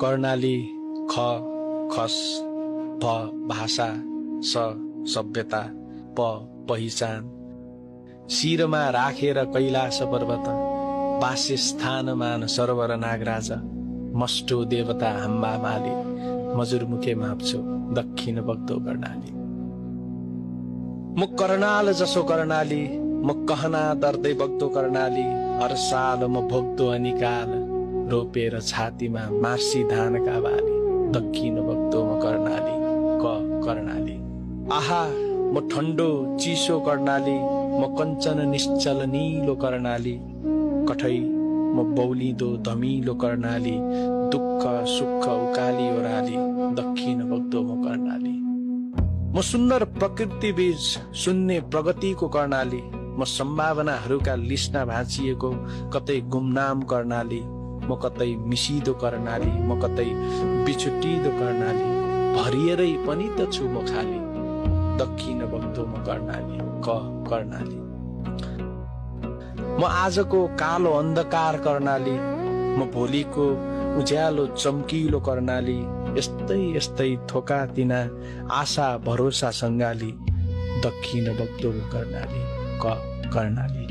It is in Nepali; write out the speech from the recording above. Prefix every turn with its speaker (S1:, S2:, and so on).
S1: कर्णाली, ख खस, भ भाषा, स सभ्यता, प पहिचान, शिरमा राखेर कैलाश पर्वत, वास्यस्थानमान सरोवर नागराज, मस्टो देवता हम्बा माली, मजुरमुखे माप्छो दक्षिण बग्दो कर्णाली। म कर्णाल जसो कर्णाली, म कहना दर्दै बग्दो कर्णाली, हर साल म भोग्दो अनिकाल, रोपेर छातीमा मार्सी धानका बाली, दक्षिण बग्दो म कर्णाली, क कर्णाली। आहा म ठन्डो चिसो कर्णाली, म कञ्चन निश्चल नीलो कर्णाली, कठै म बौलिदो धमिलो कर्णाली, दुःख सुख उकाली ओराली, दक्षिण बग्दो म कर्णाली। म सुन्दर प्रकृति बीच शून्य प्रगतिको कर्णाली, म सम्भावनाहरूका लिस्ना भाँचिएको कतै गुमनाम कर्णाली, म कतै मिसिदो कर्णाली, म कतै बिछुटिदो कर्णाली, भरिएरै पनि त छु म खाली, दक्षिण बग्दो म कर्णाली, क कर्णाली। म आजको कालो अन्धकार कर्णाली, म भोलिको उज्यालो चम्किलो कर्णाली, यस्तै यस्तै थोका तिना आशा भरोसा सङ्गाली, दक्षिण बग्दो कर्णाली, क कर्णाली।